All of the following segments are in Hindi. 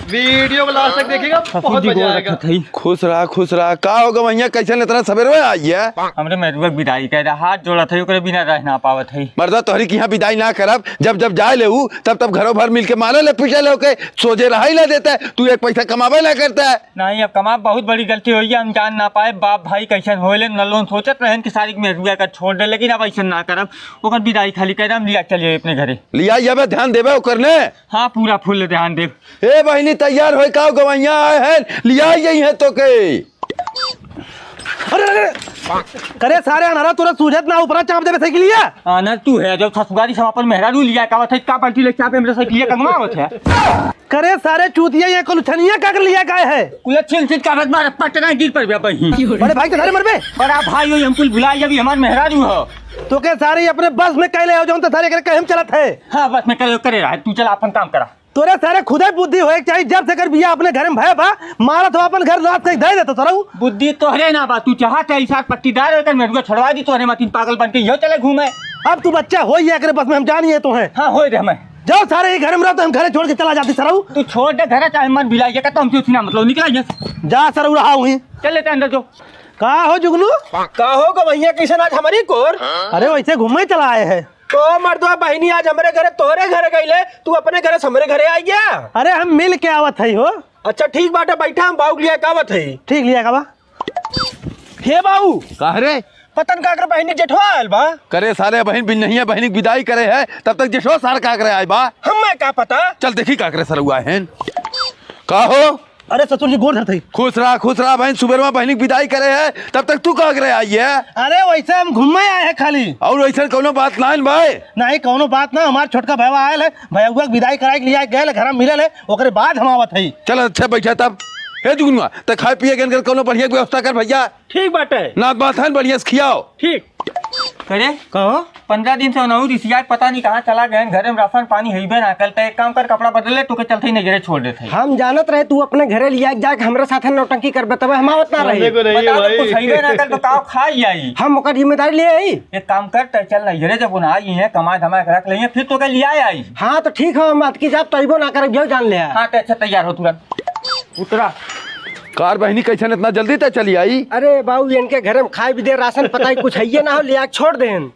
वीडियो को लास्ट तक देखिएगा, बहुत मजा आएगा। खुश रहा का होगा भैया, कैसे इतना सवेरे में आई है? हमरे मेरुआ विदाई कह हाथ जोड़ा था, ओकरे बिना रह ना पावत है। मर्दा तोहरी की यहाँ विदाई ना करब, जब जब जाए ले तब घरों भर मिल के मारे ले पीछे ले के सोझे रहा ही ना देता है। तू एक पैसा कमावे ना करता है। नहीं अब कमा बहुत बड़ी गलती हुई है, अनजान ना पाए बाप भाई कैसे होले न लोन सोचत रहन कि सारी मेरुआ का छोड़ दे, लेकिन अब ऐसा ना करब। ओकर विदाई खाली कह हम लिया चलिए अपने घरे लिया जाबे, ध्यान देबे ओकर ने। हाँ पूरा फुल ध्यान देव। ए बहनी तैयार होए का गवैया आए हैं, लिया यही है तो के। अरे करे सारे अनारा तुरंत सूझत ना ऊपर चाप देबे साइकिल लिया। आना तू है जब ससुरारी समापन मेहरारू लिया का था का पलटी ले चापे मेरे साइकिल कंगवा होत है। करे सारे चूतिया ये कोलछनिया का कर लिया का है। कुल छिल कागज मार पटना गिर पर बे बही। बड़े भाई के घरे मरबे। बड़ा भाई हो हम कुल भुलाई अभी हमार मेहरारू हो। तो के सारे अपने बस में कैले हो जाऊं तो सारे करे कहम चलत है। हां बस में करे रहा तू चल अपन काम करा। तोरे सारे खुदे बुद्धि होए चाहिए, जब से कर बिया अपने घर में भय बा मारत हो अपन घर रात कहीं दे देतो सरऊ। बुद्धि तोहरे ना बा, तू चाहत है इसार पट्टीदार होकर मेरे छड़वा दी तोहरे मातीन पागल बन के यो चले घूमे। अब तू बच्चा हो ही करे बस में हम जानिए तो है। हां होए रे मैं जाओ सारे ही घर में रहो तो हम घरे छोड़ के चला जाती सरऊ। तू छोड़ दे घर चाहे मन बिलाइए का तो हमसे उठना मतलब निकला जा सरऊ रहा हूं। चल लेते अंदर जो का हो जुगनू का हो गवैया किशन आज हमारी कोर। अरे वैसे घूमे चला आए है। तो मर्दवा बहनी आज हमारे घरे तोहरे घरे गईले, तू अपने घरे से हमारे घरे आई गया। अरे हम मिल के आवत है हो। अच्छा ठीक बाटे बैठा, हम बाऊ लिया कावत है। ठीक लिया का बा। हे बाऊ कहरे पतन का कर बहनी जेठवा आयल बा। करे सारे बहन बिन नहीं है, बहनी विदाई करे है तब तक जेठो सार का करे आए बा। हमें क्या पता। चल देखी का करे सर हुआ है का हो। अरे ससुर जी गोर धरते। खुश रहा बहन, सुबह में बहनी विदाई करे है तब तक तू का करे आई है। अरे वैसे हम घूमे आए हैं खाली, और वैसे कोनो बात ना भाई। नहीं कोनो बात ना, हमार छोटका भैया आयल है, भैया विदाई कराए के लिए गए घर में मिलल है, ओकरे बाद हम आवत है। चल अच्छा बैठा तब हे जुगनुआ तो खाए पिए के कोनो बढ़िया व्यवस्था कर भैया। ठीक बाटे ना बात है बढ़िया से खियाओ। ठीक करे कहो 15 दिन से नहू रिसिया पता नहीं कहाँ चला गए, घर में राशन पानी है ना कल। एक काम कर कपड़ा बदले तो के चलते ही नजरे छोड़ देते। हम जानत रहे तू अपने घरे लिया जाके हमरे साथे नौटंकी करबे तब हम आवत ना रही। कुछ है ना कल तो काव खाई आई। हम ओकर जिम्मेदारी ले आई। एक काम कर तो चल नजरे जब उन आई है कमा धमा के रख लेंगे फिर तो के लिया आई। हाँ तो ठीक है, मत की जाब तैबो ना करे जो जान ले। हाँ तो अच्छा तैयार हो तुरंत उतरा। कार बहनी कैसे इतना जल्दी तक चली आई। अरे बाबू इनके घर में खाए भी दे राशन पता ही कुछ है ना हो लिया छोड़ देन।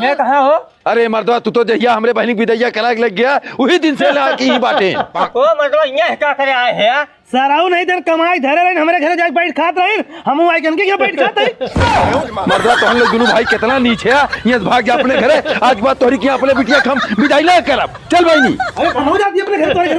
ये कहाँ हो। अरे मर्दवा तू तो जहिया हमरे बहनी विदैया करा लग गया वही दिन से ला की ही बाटे। ओ मतलब ये क्या करे आए हैं। सराऊ नहीं देर कमाई धरे रहे हमारे घरे जाके बैठ खात रहे, हम आई के यहाँ बैठ खाते। मर्दवा तो हम लोग दोनों भाई कितना नीचे है, ये भाग गया अपने घरे। आज बात तोहरी की अपने बिटिया हम विदाई ना करब। चल बहनी अरे हो जाती अपने घर।